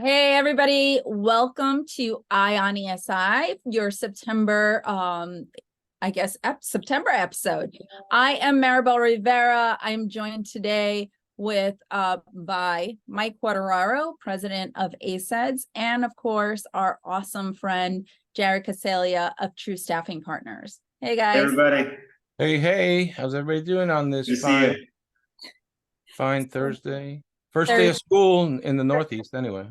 Hey everybody, welcome to Eye on ESI, your September September episode. I am Maribel Rivera. I'm joined today with by Mike Quartararo, president of ACEDS, and of course our awesome friend Jared Coseglia of True Staffing Partners. Hey guys. Hey everybody. Hey, how's everybody doing on this Good to see you. fine Thursday? First day of school in the Northeast, anyway.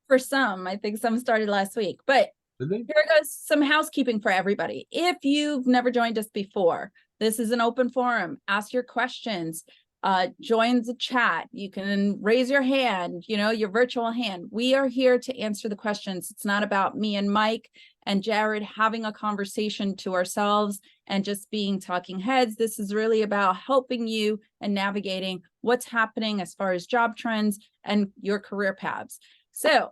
For some, I think some started last week, but here goes some housekeeping for everybody. If you've never joined us before, this is an open forum. Ask your questions, join the chat. You can raise your hand, your virtual hand. We are here to answer the questions. It's not about me and Mike and Jared having a conversation to ourselves and just being talking heads. This is really about helping you and navigating what's happening as far as job trends and your career paths. So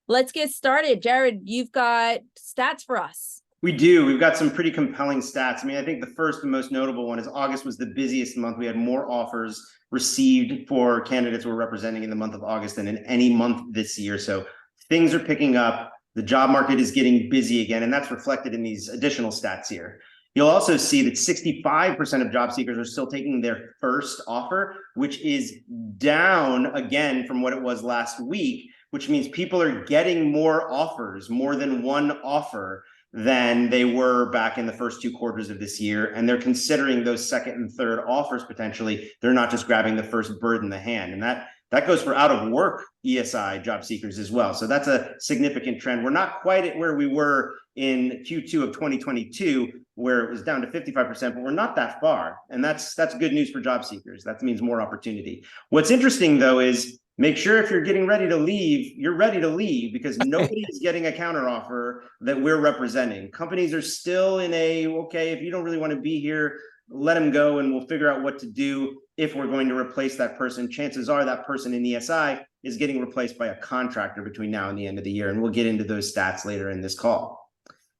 let's get started. Jared, you've got stats for us. We do. We've got some pretty compelling stats. I mean, I think the first and most notable one is August was the busiest month. We had more offers received for candidates we're representing in the month of August than in any month this year. So things are picking up. The job market is getting busy again, and that's reflected in these additional stats here. You'll also see that 65% of job seekers are still taking their first offer, which is down again from what it was last week, which means people are getting more offers, more than one offer than they were back in the first 2 quarters of this year. And they're considering those second and third offers potentially. They're not just grabbing the first bird in the hand. And that goes for out of work ESI job seekers as well. So that's a significant trend. We're not quite at where we were in Q2 of 2022, where it was down to 55%, but we're not that far. And that's good news for job seekers. That means more opportunity. What's interesting though is make sure if you're getting ready to leave, you're ready to leave, because nobody is getting a counteroffer that we're representing. Companies are still in okay, if you don't really want to be here, let them go and we'll figure out what to do if we're going to replace that person. Chances are that person in ESI is getting replaced by a contractor between now and the end of the year. And we'll get into those stats later in this call.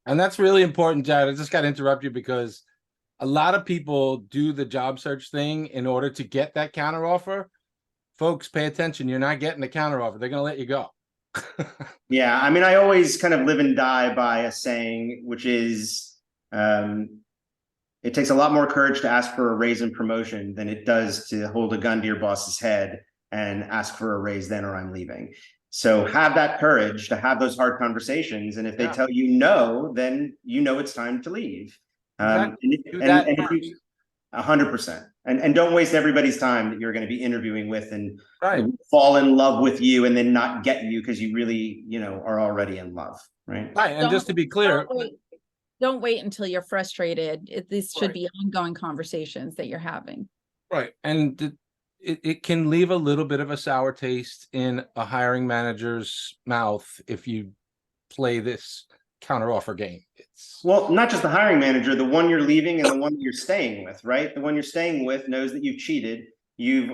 And that's really important, Jared. I just got to interrupt you because a lot of people do the job search thing in order to get that counteroffer. Folks, pay attention. You're not getting the counteroffer. They're going to let you go. Yeah, I mean, I always kind of live and die by a saying, which is it takes a lot more courage to ask for a raise and promotion than it does to hold a gun to your boss's head and ask for a raise then or I'm leaving. So have that courage to have those hard conversations. And if they tell you no, then you know it's time to leave. 100%. And don't waste everybody's time that you're going to be interviewing with and fall in love with you and then not get you because you really, are already in love. Right. And just to be clear, don't wait until you're frustrated. These should be ongoing conversations that you're having. Right. And it can leave a little bit of a sour taste in a hiring manager's mouth if you play this counteroffer game. Well, not just the hiring manager, the one you're leaving and the one that you're staying with, right? The one you're staying with knows that you've cheated. You've,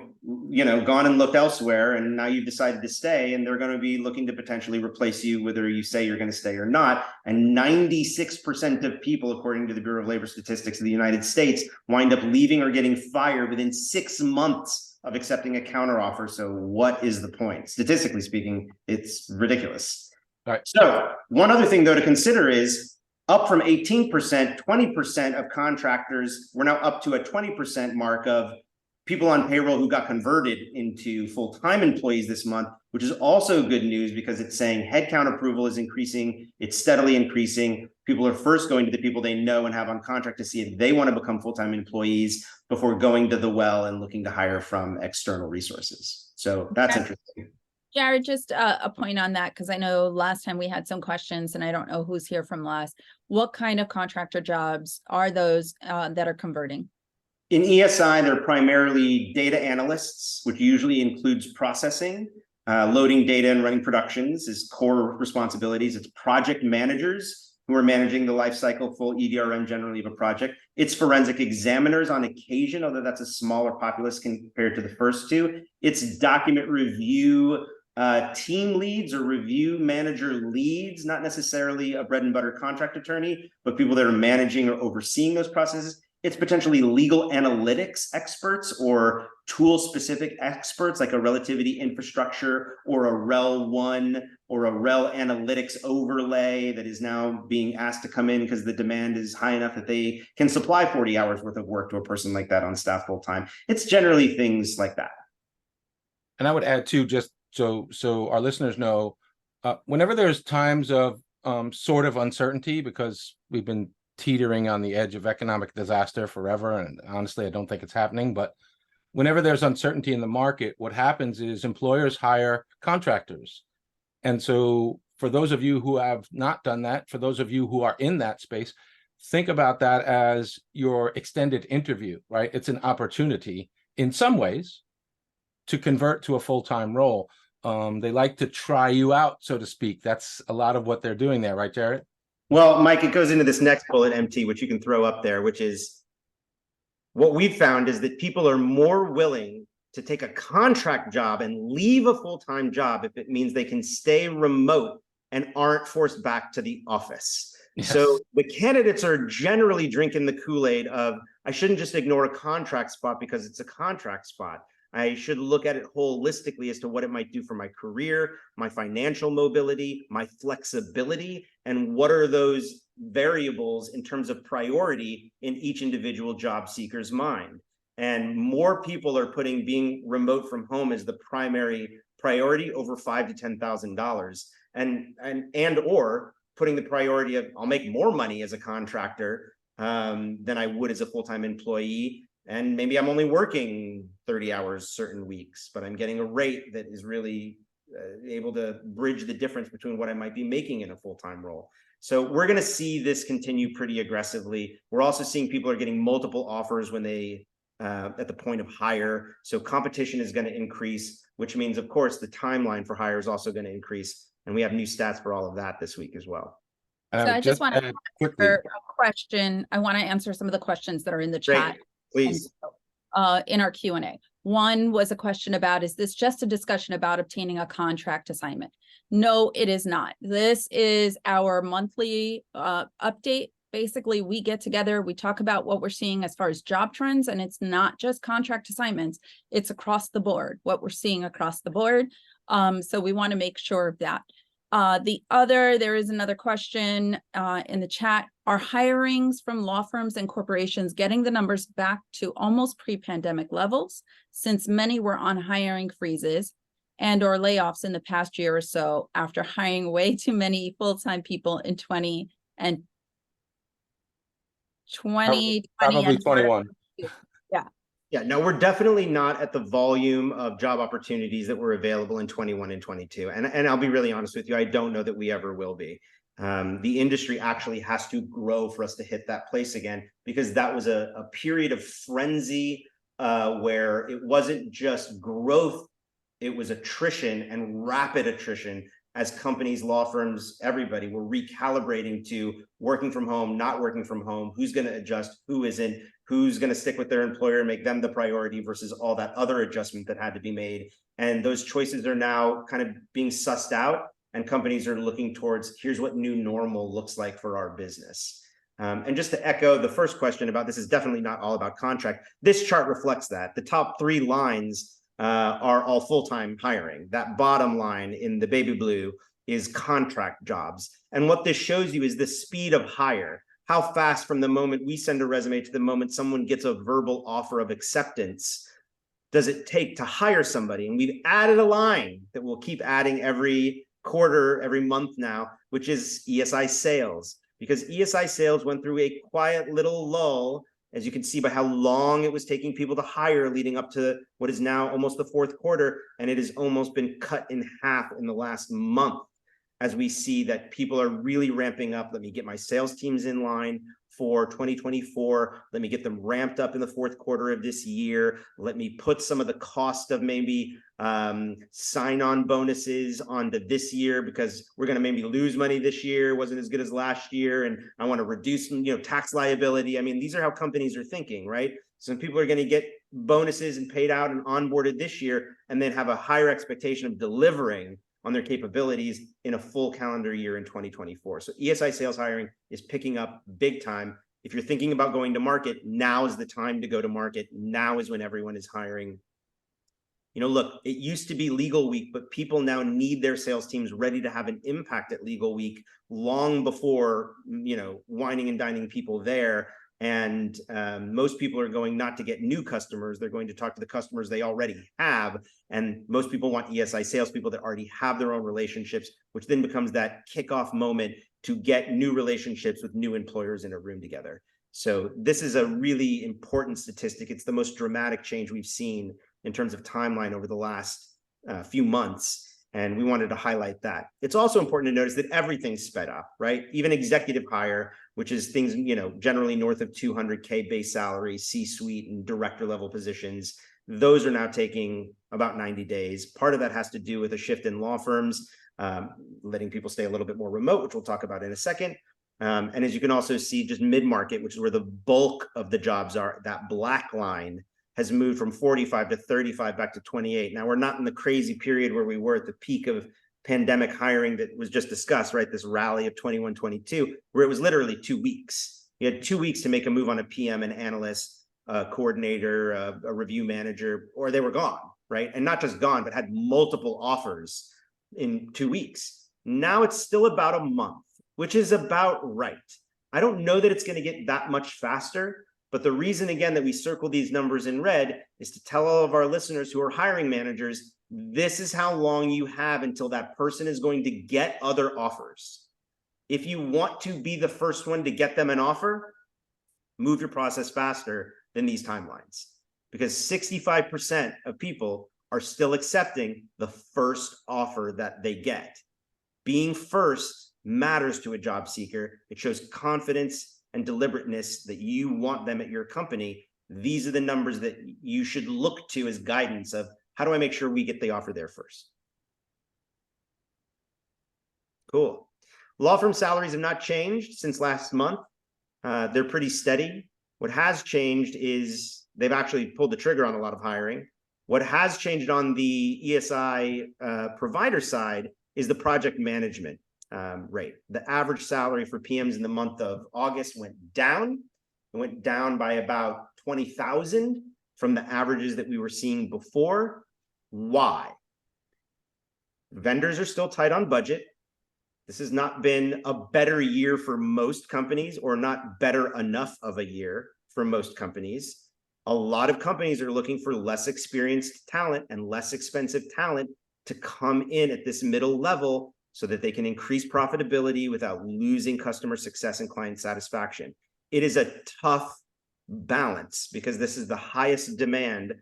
gone and looked elsewhere, and now you've decided to stay, and they're going to be looking to potentially replace you, whether you say you're going to stay or not. And 96% of people, according to the Bureau of Labor Statistics of the United States, wind up leaving or getting fired within 6 months of accepting a counteroffer. So what is the point? Statistically speaking, it's ridiculous. All right. So one other thing, though, to consider is up from 18%, 20% of contractors, we're now up to a 20% mark of people on payroll who got converted into full-time employees this month, which is also good news because it's saying headcount approval is increasing. It's steadily increasing. People are first going to the people they know and have on contract to see if they want to become full-time employees before going to the well and looking to hire from external resources. So that's interesting. Jared, just a point on that, because I know last time we had some questions and I don't know who's here from last. What kind of contractor jobs are those that are converting? In ESI, they're primarily data analysts, which usually includes processing, loading data and running productions is core responsibilities. It's project managers who are managing the lifecycle full EDRM generally of a project. It's forensic examiners on occasion, although that's a smaller populace compared to the first two. It's document review team leads or review manager leads, not necessarily a bread and butter contract attorney, but people that are managing or overseeing those processes. it's potentially legal analytics experts or tool-specific experts, like a relativity infrastructure or a REL 1 or a REL analytics overlay that is now being asked to come in because the demand is high enough that they can supply 40 hours worth of work to a person like that on staff full-time. It's generally things like that. And I would add too, just so our listeners know, whenever there's times of sort of uncertainty, because we've been teetering on the edge of economic disaster forever, and honestly, I don't think it's happening, but whenever there's uncertainty in the market, what happens is employers hire contractors. And so for those of you who have not done that, for those of you who are in that space, think about that as your extended interview, right? It's an opportunity in some ways to convert to a full-time role. They like to try you out, so to speak. That's a lot of what they're doing there, right, Jared? Well, Mike, it goes into this next bullet, MT, which you can throw up there, which is what we've found is that people are more willing to take a contract job and leave a full-time job if it means they can stay remote and aren't forced back to the office. Yes. So the candidates are generally drinking the Kool-Aid of, I shouldn't just ignore a contract spot because it's a contract spot. I should look at it holistically as to what it might do for my career, my financial mobility, my flexibility, and what are those variables in terms of priority in each individual job seeker's mind. And more people are putting being remote from home as the primary priority over $5,000 to $10,000, and or putting the priority of I'll make more money as a contractor than I would as a full-time employee. And maybe I'm only working 30 hours certain weeks, but I'm getting a rate that is really able to bridge the difference between what I might be making in a full-time role. So we're going to see this continue pretty aggressively. We're also seeing people are getting multiple offers when they at the point of hire. So competition is going to increase, which means, of course, the timeline for hire is also going to increase. And we have new stats for all of that this week as well. So I just want to answer a question. I want to answer some of the questions that are in the chat. Great. Please. In our Q&A. One was a question about, is this just a discussion about obtaining a contract assignment? No, it is not. This is our monthly update. Basically, we get together, we talk about what we're seeing as far as job trends, and it's not just contract assignments, it's across the board, what we're seeing across the board. So we want to make sure of that. There is another question in the chat. Are hirings from law firms and corporations getting the numbers back to almost pre-pandemic levels, since many were on hiring freezes and or layoffs in the past year or so after hiring way too many full-time people in 2020 and 21. Yeah, no, we're definitely not at the volume of job opportunities that were available in 21 and 22. And I'll be really honest with you, I don't know that we ever will be. The industry actually has to grow for us to hit that place again, because that was a period of frenzy where it wasn't just growth, it was attrition, and rapid attrition, as companies, law firms, everybody were recalibrating to working from home, not working from home, who's going to adjust, who isn't, who's going to stick with their employer and make them the priority versus all that other adjustment that had to be made. And those choices are now kind of being sussed out, and companies are looking towards, here's what new normal looks like for our business. And just to echo the first question about, this is definitely not all about contract. This chart reflects that. The top 3 lines are all full-time hiring. That bottom line in the baby blue is contract jobs. And what this shows you is the speed of hire. How fast from the moment we send a resume to the moment someone gets a verbal offer of acceptance does it take to hire somebody? And we've added a line that we'll keep adding every quarter, every month now, which is ESI sales. Because ESI sales went through a quiet little lull, as you can see by how long it was taking people to hire leading up to what is now almost the 4th quarter. And it has almost been cut in half in the last month, as we see that people are really ramping up. Let me get my sales teams in line for 2024. Let me get them ramped up in the 4th quarter of this year. Let me put some of the cost of maybe sign-on bonuses onto this year, because we're going to maybe lose money this year. It wasn't as good as last year, and I want to reduce, tax liability. I mean, these are how companies are thinking, right? Some people are going to get bonuses and paid out and onboarded this year, and then have a higher expectation of delivering on their capabilities in a full calendar year in 2024. So ESI sales hiring is picking up big time. If you're thinking about going to market, now is the time to go to market. Now is when everyone is hiring. You know, look, it used to be legal week, but people now need their sales teams ready to have an impact at legal week long before, you know, wining and dining people there. And most people are going not to get new customers. They're going to talk to the customers they already have. And most people want ESI salespeople that already have their own relationships, which then becomes that kickoff moment to get new relationships with new employers in a room together. So this is a really important statistic. It's the most dramatic change we've seen in terms of timeline over the last few months. And we wanted to highlight that. It's also important to notice that everything's sped up, right? Even executive hire, which is things, you know, generally north of 200K base salary, C-suite and director level positions, those are now taking about 90 days. Part of that has to do with a shift in law firms, letting people stay a little bit more remote, which we'll talk about in a second. And as you can also see, just mid-market, which is where the bulk of the jobs are, that black line has moved from 45 to 35 back to 28. Now, we're not in the crazy period where we were at the peak of pandemic hiring that was just discussed, right? This rally of 21, 22, where it was literally 2 weeks. You had 2 weeks to make a move on a PM, an analyst, a coordinator, a review manager, or they were gone, right? And not just gone, but had multiple offers in 2 weeks. Now it's still about a month, which is about right. I don't know that it's going to get that much faster. But the reason, again, that we circle these numbers in red is to tell all of our listeners who are hiring managers, this is how long you have until that person is going to get other offers. If you want to be the first one to get them an offer, move your process faster than these timelines, because 65% of people are still accepting the first offer that they get. Being first matters to a job seeker. It shows confidence and deliberateness that you want them at your company. These are the numbers that you should look to as guidance of how do I make sure we get the offer there first. Cool. Law firm salaries have not changed since last month. They're pretty steady. What has changed is they've actually pulled the trigger on a lot of hiring. What has changed on the ESI provider side is the project management rate. The average salary for PMs in the month of August went down. It went down by about 20,000 from the averages that we were seeing before. Why? Vendors are still tight on budget. This has not been a better year for most companies, or not better enough of a year for most companies. A lot of companies are looking for less experienced talent and less expensive talent to come in at this middle level so that they can increase profitability without losing customer success and client satisfaction. It is a tough balance because this is the highest demand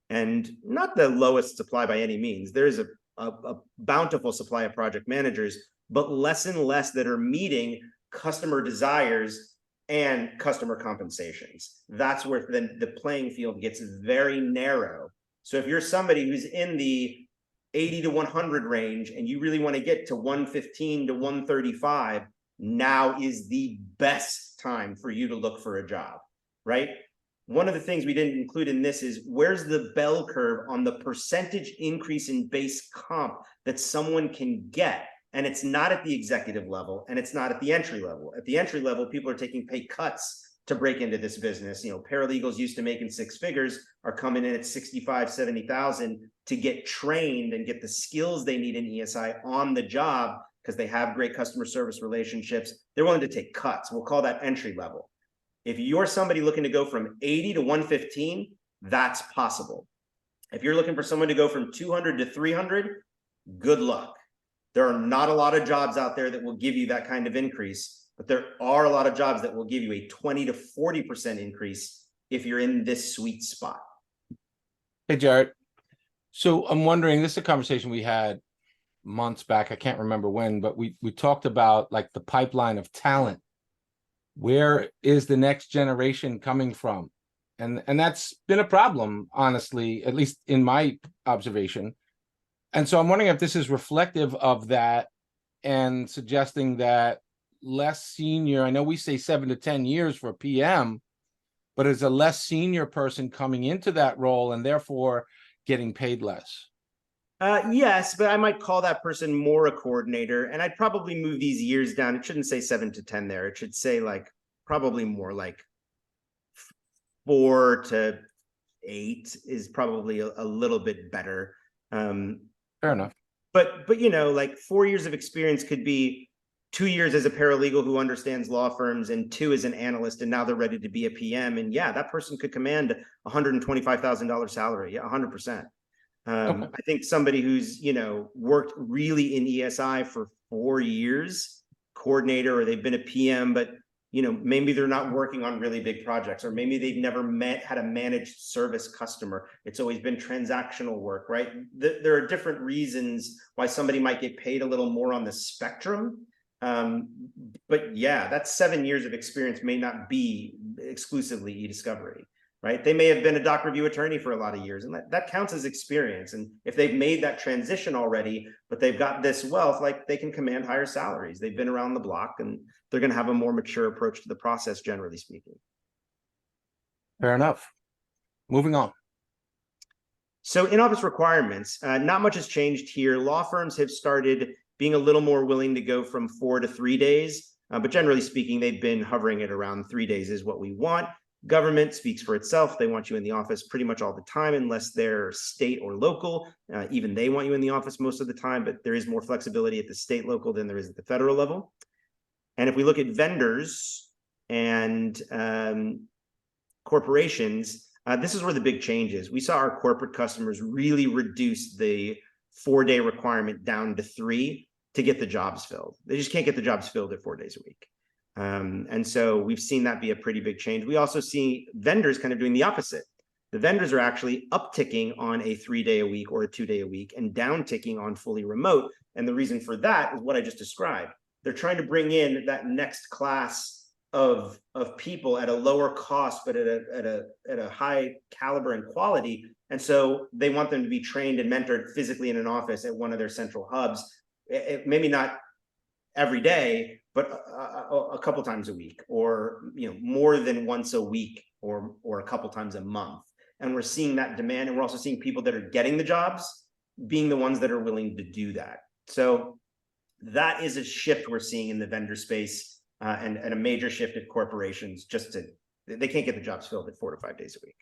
and not the lowest supply by any means. There is a bountiful supply of project managers, but less and less that are meeting customer desires and customer compensations. That's where the playing field gets very narrow. So if you're somebody who's in the 80 to 100 range and you really want to get to 115 to 135, now is the best time for you to look for a job, right? One of the things we didn't include in this is where's the bell curve on the percentage increase in base comp that someone can get. And it's not at the executive level and it's not at the entry level. At the entry level, people are taking pay cuts to break into this business. You know, paralegals used to making 6 figures are coming in at 65, 70,000 to get trained and get the skills they need in ESI on the job because they have great customer service relationships. They're willing to take cuts. We'll call that entry level. If you're somebody looking to go from 80 to 115, that's possible. If you're looking for someone to go from 200 to 300, good luck. There are not a lot of jobs out there that will give you that kind of increase, but there are a lot of jobs that will give you a 20 to 40% increase if you're in this sweet spot. Hey, Jared. So I'm wondering, this is a conversation we had months back. I can't remember when, but we talked about like the pipeline of talent. Where is the next generation coming from? And that's been a problem, honestly, at least in my observation. And so I'm wondering if this is reflective of that and suggesting that less senior, I know we say 7 to 10 years for PM, but is a less senior person coming into that role and therefore getting paid less? Yes, but I might call that person more a coordinator, and I'd probably move these years down. It shouldn't say 7 to 10 there. It should say like probably more like 4 to 8 is probably a little bit better. Fair enough. But like 4 years of experience could be 2 years as a paralegal who understands law firms and 2 as an analyst, and now they're ready to be a PM. And yeah, that person could command $125,000 salary. Yeah, 100%. Okay. I think somebody who's, worked really in ESI for 4 years, coordinator, or they've been a PM, but, maybe they're not working on really big projects, or maybe they've never had a managed service customer. It's always been transactional work, right? There are different reasons why somebody might get paid a little more on the spectrum. But yeah, that 7 years of experience may not be exclusively e-discovery. Right? They may have been a doc review attorney for a lot of years, and that counts as experience. And if they've made that transition already, but they've got this wealth, like they can command higher salaries. They've been around the block, and they're going to have a more mature approach to the process, generally speaking. Fair enough. Moving on. So in-office requirements, not much has changed here. Law firms have started being a little more willing to go from 4 to 3 days, but generally speaking, they've been hovering at around 3 days is what we want. Government speaks for itself. They want you in the office pretty much all the time, unless they're state or local. Even they want you in the office most of the time, but there is more flexibility at the state local than there is at the federal level. And if we look at vendors and corporations, this is where the big change is. We saw our corporate customers really reduce the 4-day requirement down to 3 to get the jobs filled. They just can't get the jobs filled at 4 days a week. And so we've seen that be a pretty big change. We also see vendors kind of doing the opposite. The vendors are actually upticking on a 3-day a week or a 2-day a week and downticking on fully remote. And the reason for that is what I just described. They're trying to bring in that next class of people at a lower cost, but at a high caliber and quality. And so they want them to be trained and mentored physically in an office at one of their central hubs. Maybe not every day, but a couple times a week, or more than once a week, or a couple times a month. And we're seeing that demand, and we're also seeing people that are getting the jobs being the ones that are willing to do that. So that is a shift we're seeing in the vendor space, and a major shift at corporations. They can't get the jobs filled at 4 to 5 days a week.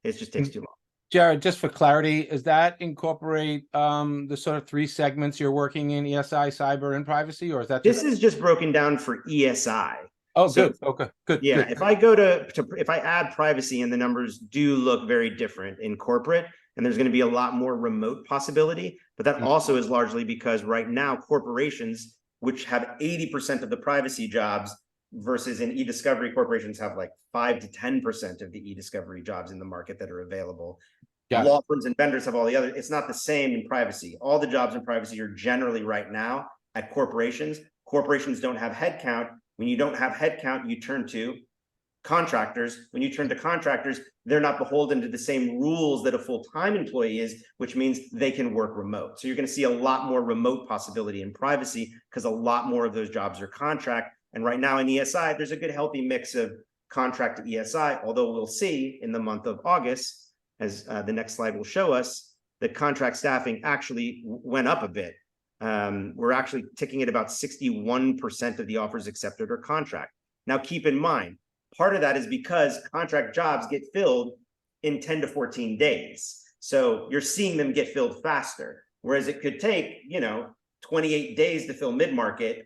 It just takes too long. Jared, just for clarity, does that incorporate the sort of 3 segments you're working in, ESI, cyber, and privacy, or is that This is just broken down for ESI. Oh, so, good. Okay, good. Yeah, good. if I go if I add privacy, and the numbers do look very different in corporate, and there's going to be a lot more remote possibility, but that also is largely because right now corporations, which have 80% of the privacy jobs, versus in e-discovery, corporations have like 5 to 10% of the e-discovery jobs in the market that are available. Law firms and vendors have all the other. It's not the same in privacy. All the jobs in privacy are generally right now at corporations. Corporations don't have headcount. When you don't have headcount, you turn to contractors. When you turn to contractors, they're not beholden to the same rules that a full-time employee is, which means they can work remote. So you're going to see a lot more remote possibility in privacy, because a lot more of those jobs are contract. And right now in ESI, there's a good healthy mix of contract to ESI, although we'll see in the month of August, as the next slide will show us, that contract staffing actually went up a bit. We're actually ticking at about 61% of the offers accepted are contract. Now, keep in mind, part of that is because contract jobs get filled in 10 to 14 days. So you're seeing them get filled faster, whereas it could take, 28 days to fill mid-market,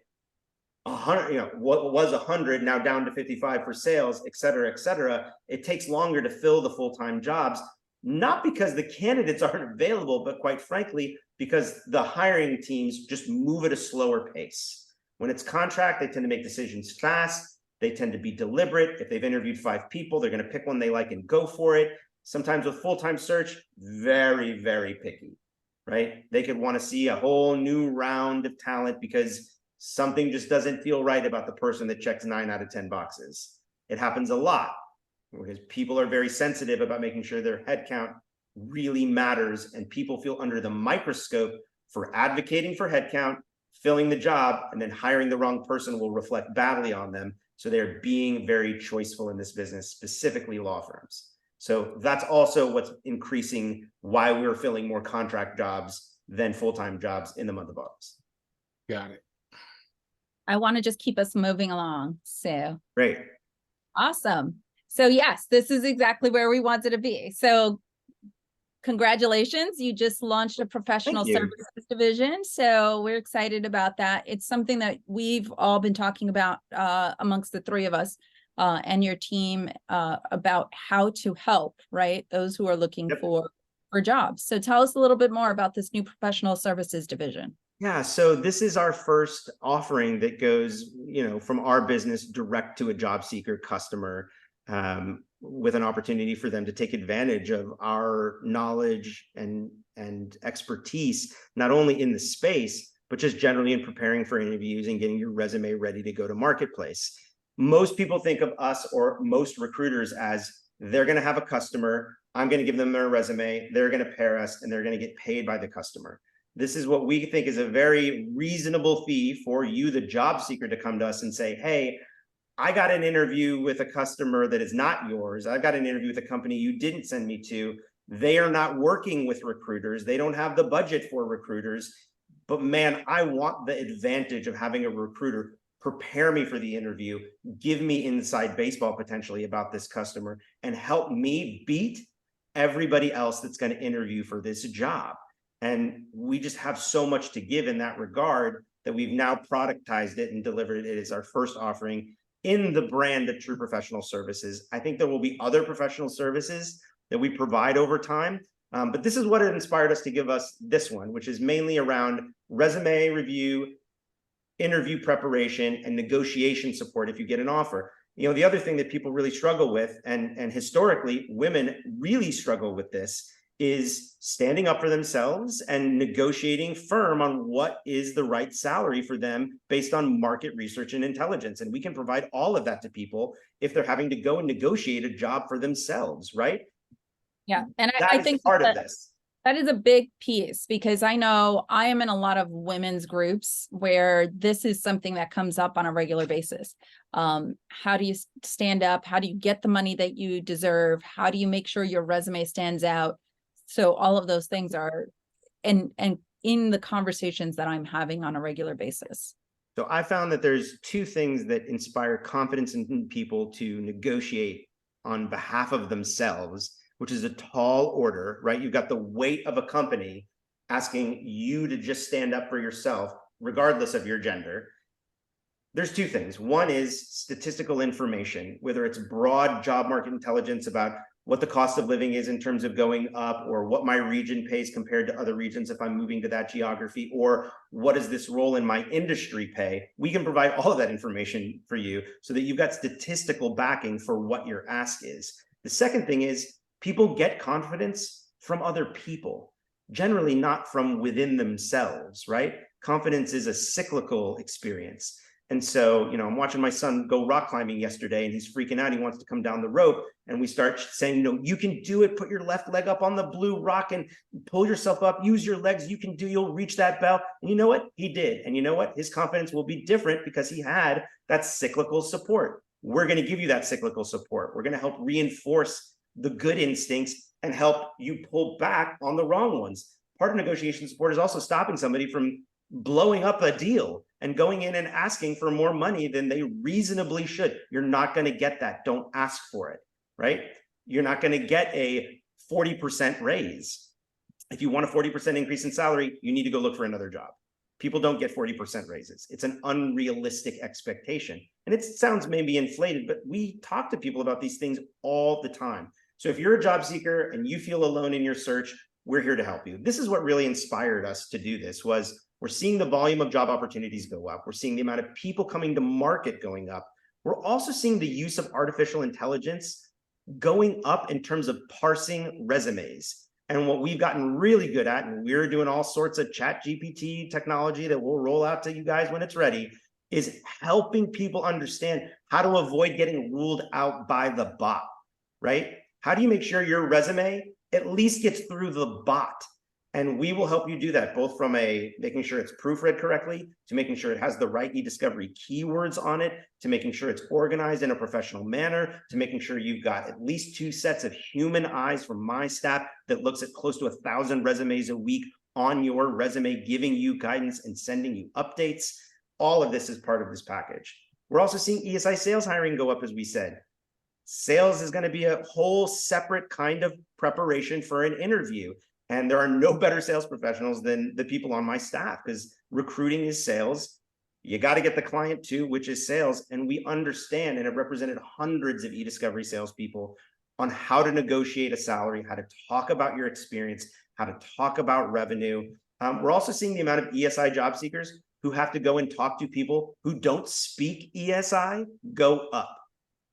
100, what was 100 now down to 55 for sales, et cetera, et cetera. It takes longer to fill the full-time jobs, not because the candidates aren't available, but quite frankly, because the hiring teams just move at a slower pace. When it's contract, they tend to make decisions fast. They tend to be deliberate. If they've interviewed 5 people, they're going to pick one they like and go for it. Sometimes with full-time search, very, very picky, right? They could want to see a whole new round of talent because something just doesn't feel right about the person that checks 9 out of 10 boxes. It happens a lot because people are very sensitive about making sure their headcount really matters, and people feel under the microscope for advocating for headcount, filling the job, and then hiring the wrong person will reflect badly on them. So they're being very choiceful in this business, specifically law firms. So that's also what's increasing why we're filling more contract jobs than full-time jobs in the month of August. Got it. I want to just keep us moving along. So Great. Awesome. So yes, this is exactly where we wanted to be. So congratulations, you just launched a professional Thank you. services division. So we're excited about that. It's something that we've all been talking about amongst the three of us and your team about how to help, right? Those who are looking Yep. for jobs. So tell us a little bit more about this new professional services division. Yeah, so this is our first offering that goes, from our business direct to a job seeker customer, with an opportunity for them to take advantage of our knowledge and expertise, not only in the space, but just generally in preparing for interviews and getting your resume ready to go to marketplace. Most people think of us, or most recruiters, as they're going to have a customer, I'm going to give them their resume, they're going to pair us, and they're going to get paid by the customer. This is what we think is a very reasonable fee for you, the job seeker, to come to us and say, hey, I got an interview with a customer that is not yours. I've got an interview with a company you didn't send me to. They are not working with recruiters. They don't have the budget for recruiters. But man, I want the advantage of having a recruiter prepare me for the interview, give me inside baseball potentially about this customer, and help me beat everybody else that's going to interview for this job. And we just have so much to give in that regard that we've now productized it and delivered it as our first offering in the brand of True Professional Services. I think there will be other professional services that we provide over time, but this is what inspired us to give us this one, which is mainly around resume review, interview preparation, and negotiation support if you get an offer. The other thing that people really struggle with, and historically women really struggle with this, is standing up for themselves and negotiating firm on what is the right salary for them based on market research and intelligence. And we can provide all of that to people if they're having to go and negotiate a job for themselves, right? Yeah, and I think part of this. That is a big piece, because I know I am in a lot of women's groups where this is something that comes up on a regular basis. How do you stand up? How do you get the money that you deserve? How do you make sure your resume stands out? So all of those things are and in the conversations that I'm having on a regular basis. So I found that there's two things that inspire confidence in people to negotiate on behalf of themselves, which is a tall order, right? You've got the weight of a company asking you to just stand up for yourself, regardless of your gender. There's two things. One is statistical information, whether it's broad job market intelligence about what the cost of living is in terms of going up, or what my region pays compared to other regions if I'm moving to that geography, or what does this role in my industry pay? We can provide all of that information for you so that you've got statistical backing for what your ask is. The second thing is people get confidence from other people, generally not from within themselves, right? Confidence is a cyclical experience. And so, I'm watching my son go rock climbing yesterday, and he's freaking out. He wants to come down the rope, and we start saying, you can do it. Put your left leg up on the blue rock and pull yourself up. Use your legs. You'll reach that bell. And you know what? He did. And you know what? His confidence will be different because he had that cyclical support. We're going to give you that cyclical support. We're going to help reinforce the good instincts and help you pull back on the wrong ones. Part of negotiation support is also stopping somebody from blowing up a deal and going in and asking for more money than they reasonably should. You're not going to get that. Don't ask for it, right? You're not going to get a 40% raise. If you want a 40% increase in salary, you need to go look for another job. People don't get 40% raises. It's an unrealistic expectation. And it sounds maybe inflated, but we talk to people about these things all the time. So if you're a job seeker and you feel alone in your search, we're here to help you. This is what really inspired us to do this. Was we're seeing the volume of job opportunities go up. We're seeing the amount of people coming to market going up. We're also seeing the use of artificial intelligence going up in terms of parsing resumes. And what we've gotten really good at, and we're doing all sorts of ChatGPT technology that we'll roll out to you guys when it's ready, is helping people understand how to avoid getting ruled out by the bot, right? How do you make sure your resume at least gets through the bot? And we will help you do that, both from making sure it's proofread correctly, to making sure it has the right ediscovery keywords on it, to making sure it's organized in a professional manner, to making sure you've got at least 2 sets of human eyes from my staff that looks at close to 1,000 resumes a week on your resume, giving you guidance and sending you updates. All of this is part of this package. We're also seeing ESI sales hiring go up, as we said. Sales is going to be a whole separate kind of preparation for an interview. And there are no better sales professionals than the people on my staff, because recruiting is sales. You got to get the client too, which is sales. And we understand and have represented hundreds of ediscovery salespeople on how to negotiate a salary, how to talk about your experience, how to talk about revenue. We're also seeing the amount of ESI job seekers who have to go and talk to people who don't speak ESI go up,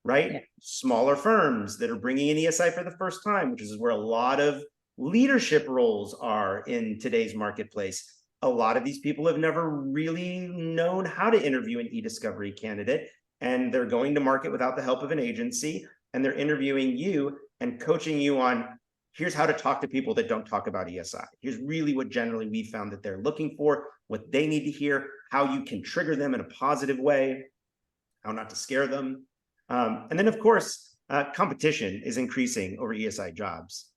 right? Yeah. Smaller firms that are bringing in ESI for the first time, which is where a lot of leadership roles are in today's marketplace. A lot of these people have never really known how to interview an e-discovery candidate, and they're going to market without the help of an agency, and they're interviewing you and coaching you on, here's how to talk to people that don't talk about ESI. Here's really what generally we found that they're looking for, what they need to hear, how you can trigger them in a positive way, how not to scare them. And then, of course, competition is increasing over ESI jobs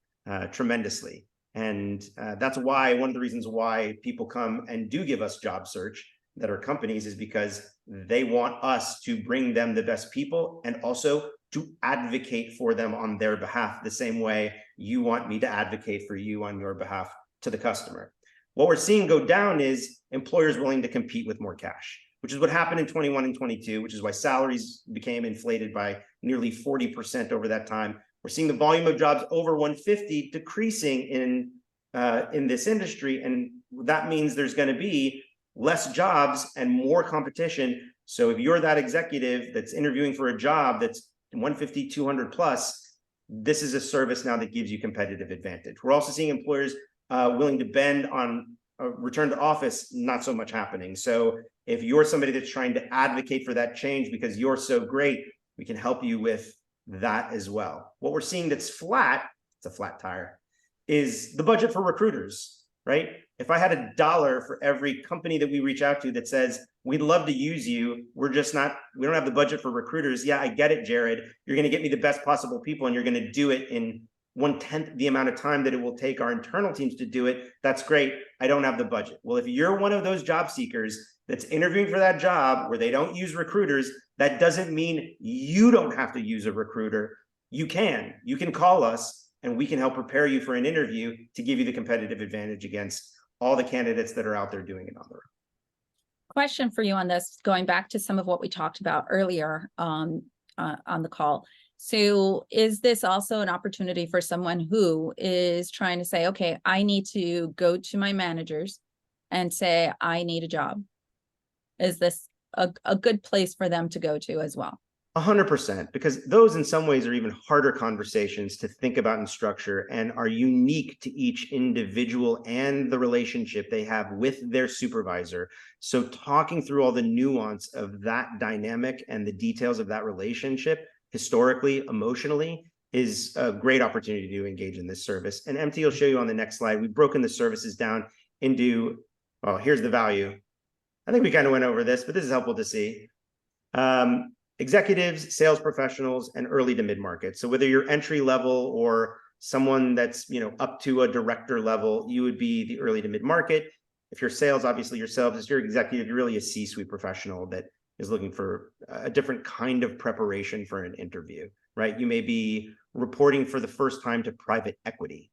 tremendously. And that's why one of the reasons why people come and do give us job search that are companies is because they want us to bring them the best people and also to advocate for them on their behalf, the same way you want me to advocate for you on your behalf to the customer. What we're seeing go down is employers willing to compete with more cash, which is what happened in 21 and 22, which is why salaries became inflated by nearly 40% over that time. We're seeing the volume of jobs over 150 decreasing in this industry, and that means there's going to be less jobs and more competition. So if you're that executive that's interviewing for a job that's 150, 200 plus, this is a service now that gives you competitive advantage. We're also seeing employers willing to bend on a return to office, not so much happening. So if you're somebody that's trying to advocate for that change because you're so great, we can help you with that as well. What we're seeing that's flat, it's a flat tire, is the budget for recruiters, right? If I had $1 for every company that we reach out to that says, we'd love to use you, we don't have the budget for recruiters. Yeah, I get it, Jared. You're going to get me the best possible people and you're going to do it in 1/10 the amount of time that it will take our internal teams to do it. That's great. I don't have the budget. Well, if you're one of those job seekers that's interviewing for that job where they don't use recruiters, that doesn't mean you don't have to use a recruiter. You can call us and we can help prepare you for an interview to give you the competitive advantage against all the candidates that are out there doing it on their own. Question for you on this, going back to some of what we talked about earlier on the call. So is this also an opportunity for someone who is trying to say, okay, I need to go to my managers and say, I need a job? Is this a good place for them to go to as well? 100%, because those in some ways are even harder conversations to think about and structure and are unique to each individual and the relationship they have with their supervisor. So talking through all the nuance of that dynamic and the details of that relationship, historically, emotionally, is a great opportunity to engage in this service. And MT will show you on the next slide. We've broken the services down into, well, here's the value. I think we kind of went over this, but this is helpful to see. Executives, sales professionals, and early to mid-market. So whether you're entry level or someone that's up to a director level, you would be the early to mid-market. If you're sales, obviously yourself. If you're executive, you're really a C-suite professional that is looking for a different kind of preparation for an interview, right? You may be reporting for the first time to private equity.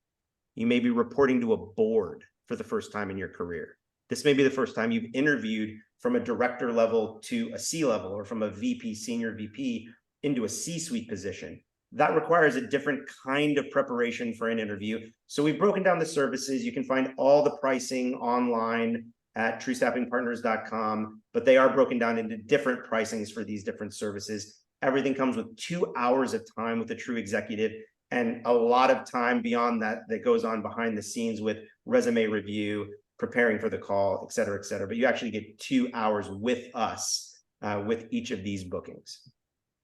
You may be reporting to a board for the first time in your career. This may be the first time you've interviewed from a director level to a C level, or from a VP, senior VP, into a C-suite position. That requires a different kind of preparation for an interview. So we've broken down the services. You can find all the pricing online at truestaffingpartners.com, but they are broken down into different pricings for these different services. Everything comes with 2 hours of time with a true executive, and a lot of time beyond that goes on behind the scenes with resume review, preparing for the call, et cetera, et cetera. But you actually get 2 hours with us with each of these bookings.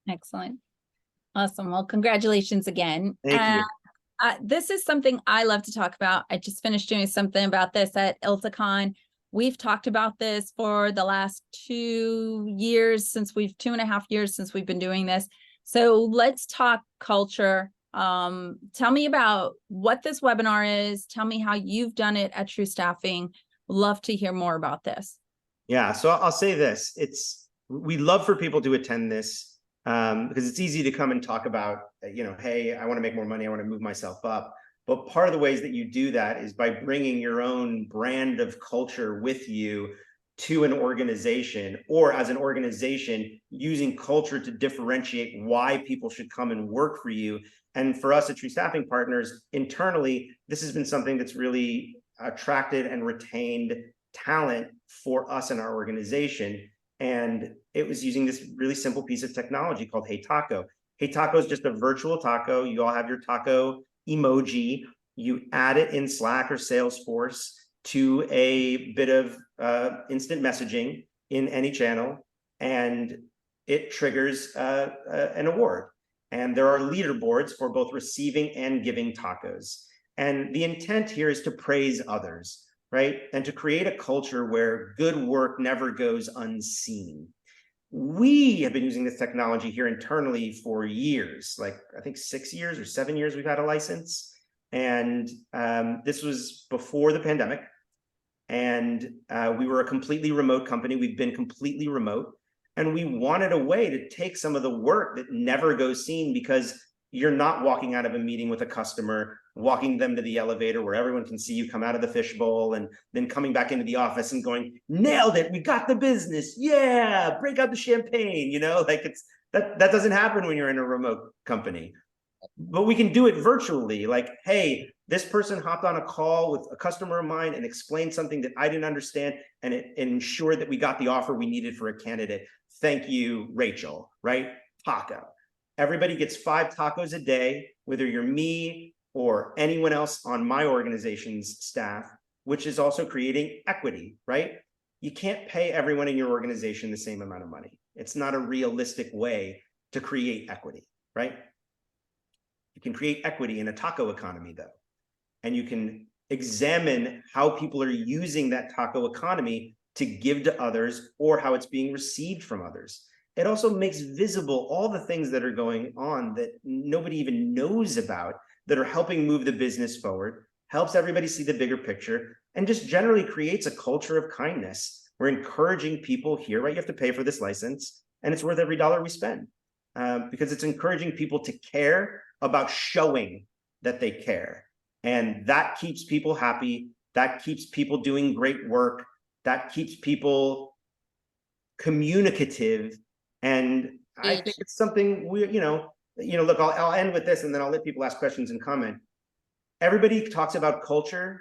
Excellent. Awesome. Well, congratulations again. Thank you. This is something I love to talk about. I just finished doing something about this at ILTACon. We've talked about this for the last 2 years, 2.5 years since we've been doing this. So let's talk culture. Tell me about what this webinar is. Tell me how you've done it at True Staffing. Love to hear more about this. Yeah, so I'll say this. We love for people to attend this. Because it's easy to come and talk about, hey, I want to make more money, I want to move myself up. But part of the ways that you do that is by bringing your own brand of culture with you to an organization, or as an organization, using culture to differentiate why people should come and work for you. And for us at True Staffing Partners, internally, this has been something that's really attracted and retained talent for us in our organization. And it was using this really simple piece of technology called Hey Taco. Hey Taco is just a virtual taco. You all have your taco emoji. You add it in Slack or Salesforce to a bit of instant messaging in any channel, and it triggers an award. And there are leaderboards for both receiving and giving tacos. And the intent here is to praise others, right? And to create a culture where good work never goes unseen. We have been using this technology here internally for years, like I think 6 years or 7 years we've had a license. And this was before the pandemic. And we were a completely remote company. We've been completely remote. And we wanted a way to take some of the work that never goes seen, because you're not walking out of a meeting with a customer, walking them to the elevator where everyone can see you come out of the fishbowl, and then coming back into the office and going, nailed it, we got the business. Yeah, break out the champagne, like that doesn't happen when you're in a remote company. But we can do it virtually. Like, hey, this person hopped on a call with a customer of mine and explained something that I didn't understand, and it ensured that we got the offer we needed for a candidate. Thank you, Rachel, right? Taco. Everybody gets 5 tacos a day, whether you're me or anyone else on my organization's staff, which is also creating equity, right? You can't pay everyone in your organization the same amount of money. It's not a realistic way to create equity, right? You can create equity in a taco economy, though, and you can examine how people are using that taco economy to give to others, or how it's being received from others. It also makes visible all the things that are going on that nobody even knows about, that are helping move the business forward, helps everybody see the bigger picture, and just generally creates a culture of kindness. We're encouraging people here, right? You have to pay for this license, and it's worth every dollar we spend, because it's encouraging people to care about showing that they care. And that keeps people happy. That keeps people doing great work. That keeps people communicative. And I think it's something look, I'll end with this, and then I'll let people ask questions and comment. Everybody talks about culture,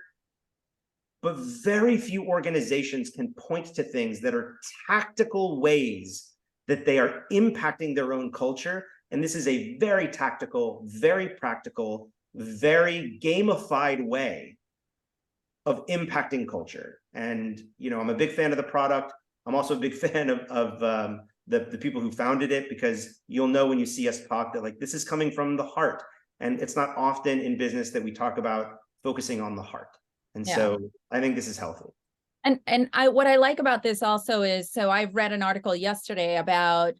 but very few organizations can point to things that are tactical ways that they are impacting their own culture. And this is a very tactical, very practical, very gamified way of impacting culture. And, I'm a big fan of the product. I'm also a big fan of the people who founded it, because you'll know when you see us talk that, like, this is coming from the heart. And it's not often in business that we talk about focusing on the heart. And so I think this is healthy. And what I like about this also is, so I read an article yesterday about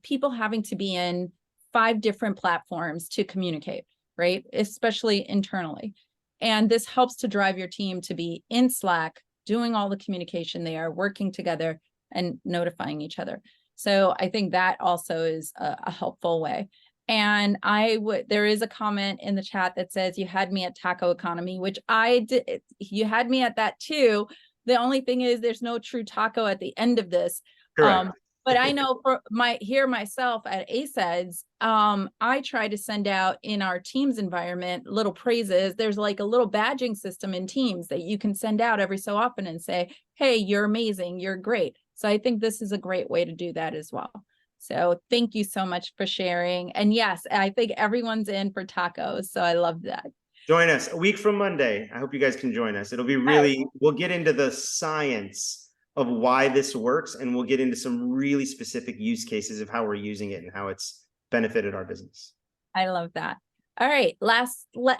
people having to be in 5 different platforms to communicate, right? Especially internally. And this helps to drive your team to be in Slack, doing all the communication there, working together and notifying each other. So I think that also is a helpful way. And there is a comment in the chat that says, you had me at taco economy, which I did. You had me at that too. The only thing is there's no true taco at the end of this. Correct. But I know for myself at ACEDS, I try to send out in our Teams environment little praises. There's like a little badging system in Teams that you can send out every so often and say, hey, you're amazing, you're great. So I think this is a great way to do that as well. So thank you so much for sharing. And yes, I think everyone's in for tacos. So I love that. Join us a week from Monday. I hope you guys can join us. It'll be really, we'll get into the science of why this works, and we'll get into some really specific use cases of how we're using it and how it's benefited our business. I love that. All right.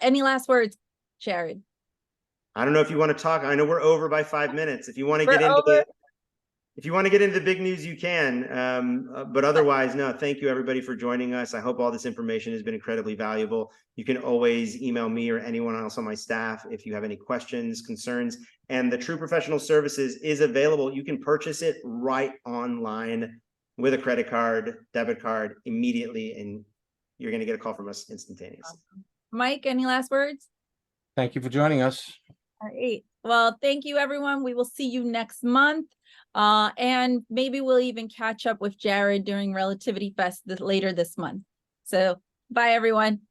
Any last words, Jared? I don't know if you want to talk. I know we're over by 5 minutes. If you want to get into the big news, you can. But otherwise, no, thank you everybody for joining us. I hope all this information has been incredibly valuable. You can always email me or anyone else on my staff if you have any questions, concerns. And the True Professional Services is available. You can purchase it right online with a credit card, debit card immediately, and you're going to get a call from us instantaneously. Awesome. Mike, any last words? Thank you for joining us. All right. Well, thank you, everyone. We will see you next month. And maybe we'll even catch up with Jared during Relativity Fest later this month. So bye, everyone.